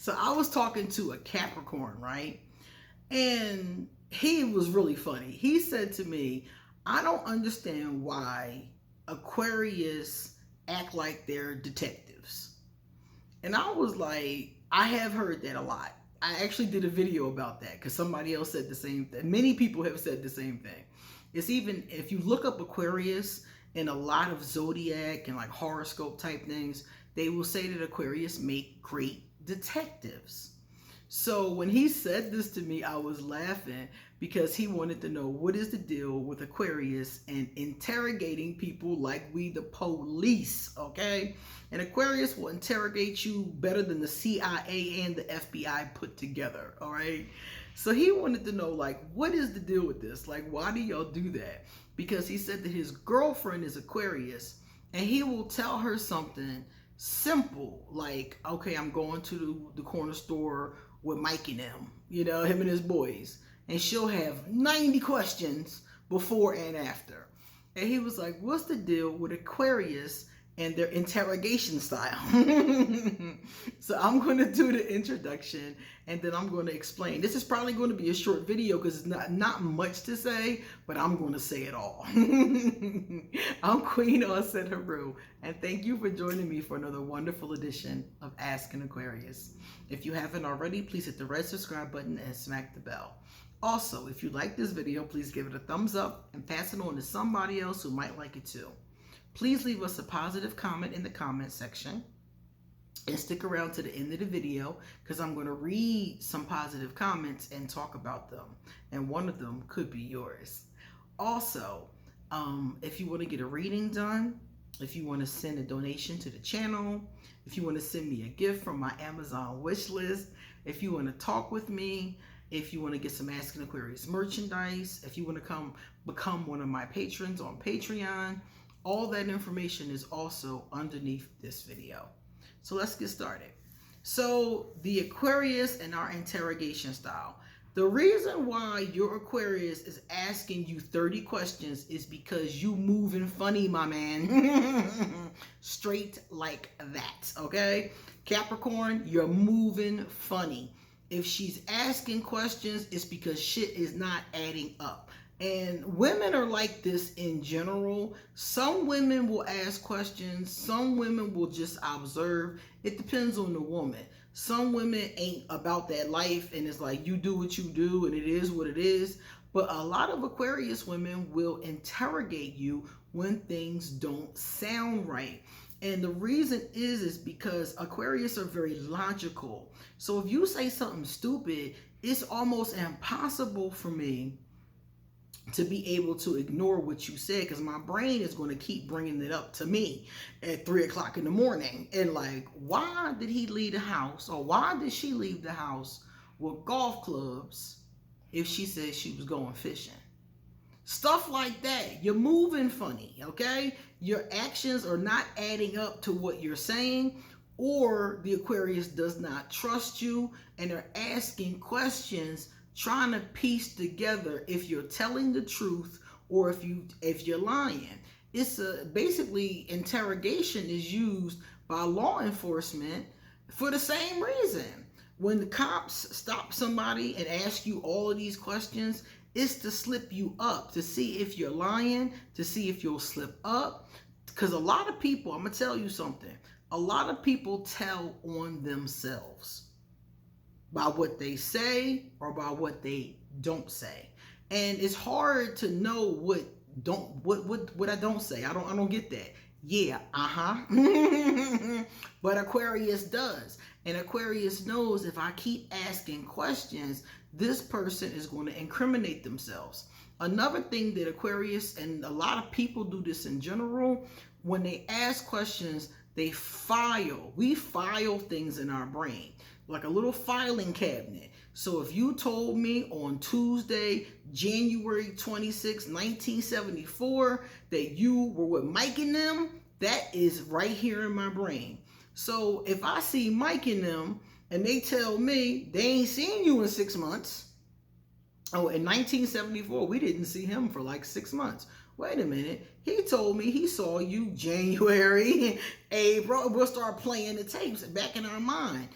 So I was talking to a Capricorn, right? And he was really funny. He said to me, I don't understand why Aquarius act like they're detectives. And I was like, I have heard that a lot. I actually did a video about that because somebody else said the same thing. Many people have said the same thing. It's even, if you look up Aquarius in a lot of zodiac and like horoscope type things, they will say that Aquarius make great detectives. So when he said this to me, I was laughing because he wanted to know what is the deal with Aquarius and interrogating people like we the police, okay? And Aquarius will interrogate you better than the CIA and the FBI put together, all right? So he wanted to know, like, what is the deal with this? Like, why do y'all do that? Because he said that his girlfriend is Aquarius and he will tell her something simple, like, okay, I'm going to the corner store with Mike and them, him and his boys. And she'll have 90 questions before and after. And he was like, what's the deal with Aquarius and their interrogation style? So I'm going to do the introduction and then I'm going to explain. This is probably going to be a short video because it's not much to say, but I'm going to say it all. I'm Queen Aset Haru, and thank you for joining me for another wonderful edition of Ask an Aquarius. If you haven't already, please hit the red subscribe button and smack the bell. Also, if you like this video, please give it a thumbs up and pass it on to somebody else who might like it too. Please leave us a positive comment in the comment section and stick around to the end of the video because I'm going to read some positive comments and talk about them. And one of them could be yours. Also, if you want to get a reading done, if you want to send a donation to the channel, if you want to send me a gift from my Amazon wish list, if you want to talk with me, if you want to get some Ask an Aquarius merchandise, if you want to become one of my patrons on Patreon, all that information is also underneath this video. So let's get started. So the Aquarius and our interrogation style. The reason why your Aquarius is asking you 30 questions is because you moving funny, my man. Straight like that, okay? Capricorn, you're moving funny. If she's asking questions, it's because shit is not adding up. And women are like this in general. Some women will ask questions. Some women will just observe. It depends on the woman. Some women ain't about that life and it's like you do what you do and it is what it is. But a lot of Aquarius women will interrogate you when things don't sound right. And the reason is because Aquarius are very logical. So if you say something stupid, it's almost impossible for me to be able to ignore what you said because my brain is going to keep bringing it up to me at 3 o'clock in the morning. And like, why did he leave the house or why did she leave the house with golf clubs if she said she was going fishing? Stuff like that. You're moving funny, okay? Your actions are not adding up to what you're saying, or the Aquarius does not trust you and they're asking questions trying to piece together if you're telling the truth or if you're lying. It's basically interrogation is used by law enforcement for the same reason. When the cops stop somebody and ask you all of these questions, it's to slip you up, to see if you're lying, to see if you'll slip up. Because a lot of people, I'm going to tell you something, a lot of people tell on themselves by what they say or by what they don't say. And it's hard to know what I don't say. I don't get that. Yeah, But Aquarius does. And Aquarius knows if I keep asking questions, this person is going to incriminate themselves. Another thing that Aquarius, and a lot of people do this in general, when they ask questions, we file things in our brain, like a little filing cabinet. So if you told me on Tuesday, January 26, 1974, that you were with Mike and them, that is right here in my brain. So if I see Mike and them and they tell me they ain't seen you in 6 months, oh, in 1974, we didn't see him for like 6 months. Wait a minute. He told me he saw you January, April. We'll start playing the tapes back in our mind.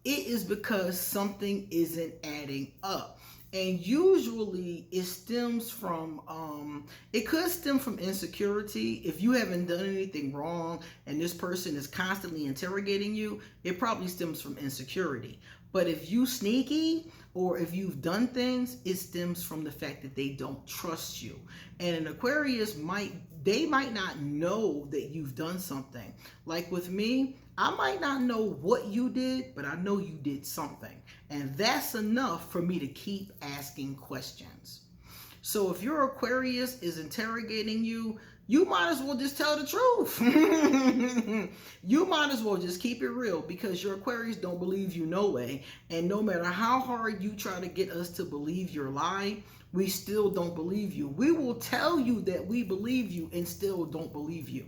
it is because something isn't adding up. And usually it stems from, it could stem from insecurity. If you haven't done anything wrong and this person is constantly interrogating you, it probably stems from insecurity. But if you sneaky, or if you've done things, it stems from the fact that they don't trust you. And an Aquarius might not know that you've done something. Like with me, I might not know what you did, but I know you did something. And that's enough for me to keep asking questions. So if your Aquarius is interrogating you, you might as well just tell the truth. You might as well just keep it real, because your Aquarius don't believe you no way. And no matter how hard you try to get us to believe your lie, we still don't believe you. We will tell you that we believe you and still don't believe you.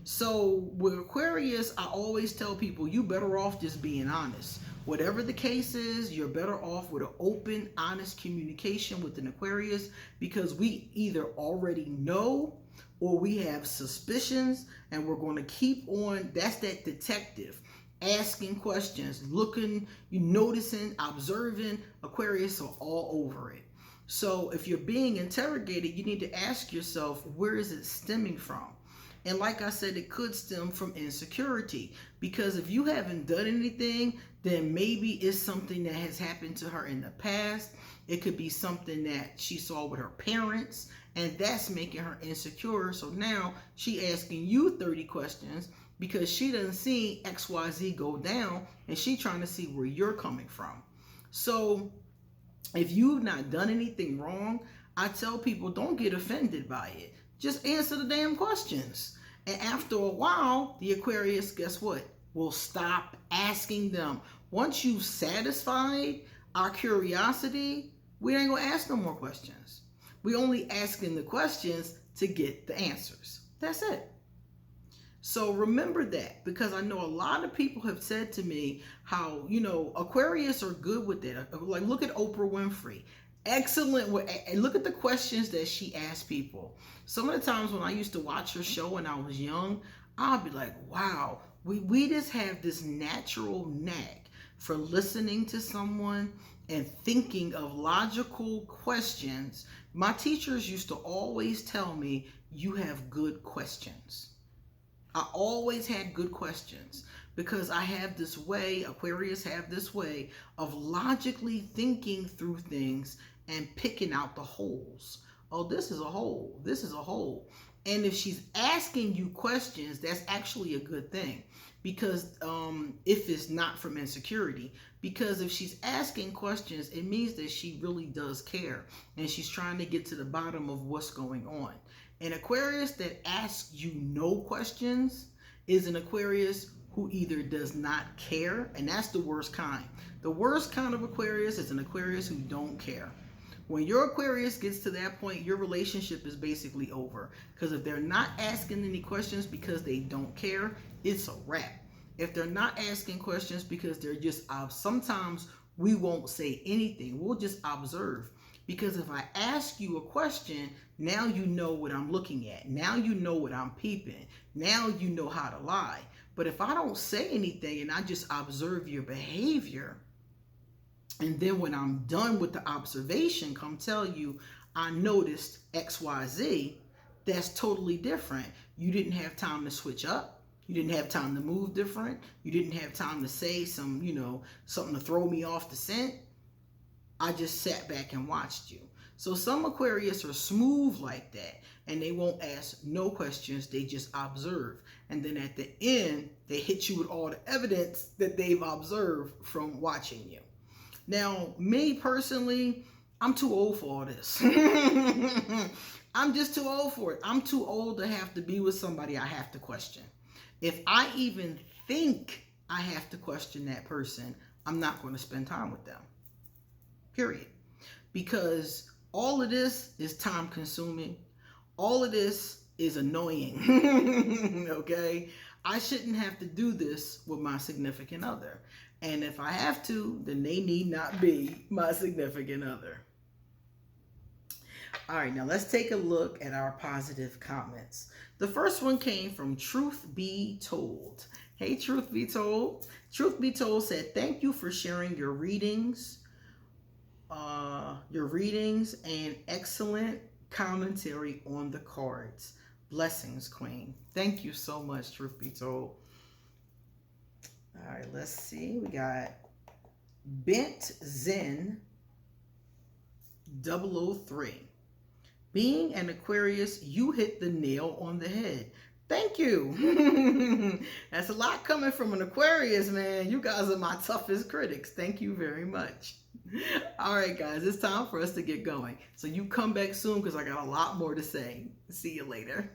So with Aquarius, I always tell people, you better off just being honest. Whatever the case is, you're better off with an open, honest communication with an Aquarius, because we either already know or we have suspicions, and we're going to keep on. That's that detective asking questions, looking, you noticing, observing. Aquarius are all over it. So if you're being interrogated, you need to ask yourself, where is it stemming from? And like I said, it could stem from insecurity, because if you haven't done anything, then maybe it's something that has happened to her in the past. It could be something that she saw with her parents, and that's making her insecure. So now she asking you 30 questions because she doesn't see XYZ go down, and she trying to see where you're coming from. So if you've not done anything wrong, I tell people, don't get offended by it. Just answer the damn questions. And after a while, the Aquarius, guess what, will stop asking them. Once you've satisfied our curiosity, we ain't gonna ask no more questions. We only asking the questions to get the answers. That's it. So remember that, because I know a lot of people have said to me how, Aquarius are good with it. Like, look at Oprah Winfrey. Excellent. And look at the questions that she asked people. Some of the times when I used to watch her show when I was young, I'll be like, wow, we just have this natural knack for listening to someone and thinking of logical questions. My teachers used to always tell me, you have good questions. I always had good questions, because I have this way, Aquarius have this way of logically thinking through things and picking out the holes. Oh, this is a hole. This is a hole. And if she's asking you questions, that's actually a good thing, because if it's not from insecurity, because if she's asking questions, it means that she really does care, and she's trying to get to the bottom of what's going on. An Aquarius that asks you no questions is an Aquarius who either does not care, and that's the worst kind. The worst kind of Aquarius is an Aquarius who don't care. When your Aquarius gets to that point, your relationship is basically over. Because if they're not asking any questions because they don't care, it's a wrap. If they're not asking questions because they're just, sometimes we won't say anything. We'll just observe. Because if I ask you a question, now you know what I'm looking at. Now you know what I'm peeping. Now you know how to lie. But if I don't say anything and I just observe your behavior, and then when I'm done with the observation, come tell you, I noticed XYZ, that's totally different. You didn't have time to switch up. You didn't have time to move different. You didn't have time to say something to throw me off the scent. I just sat back and watched you. So some Aquarius are smooth like that, and they won't ask no questions. They just observe. And then at the end, they hit you with all the evidence that they've observed from watching you. Now, me personally, I'm too old for all this. I'm just too old for it. I'm too old to have to be with somebody I have to question. If I even think I have to question that person, I'm not going to spend time with them. Period. Because all of this is time consuming. All of this is annoying. Okay? I shouldn't have to do this with my significant other. And if I have to, then they need not be my significant other. All right, now let's take a look at our positive comments. The first one came from Truth Be Told. Hey, Truth Be Told. Truth Be Told said, thank you for sharing your readings and excellent commentary on the cards. Blessings, Queen. Thank you so much, Truth Be Told. All right, let's see. We got Bent Zen 003. Being an Aquarius, you hit the nail on the head. Thank you. That's a lot coming from an Aquarius, man. You guys are my toughest critics. Thank you very much. All right, guys, it's time for us to get going. So you come back soon because I got a lot more to say. See you later.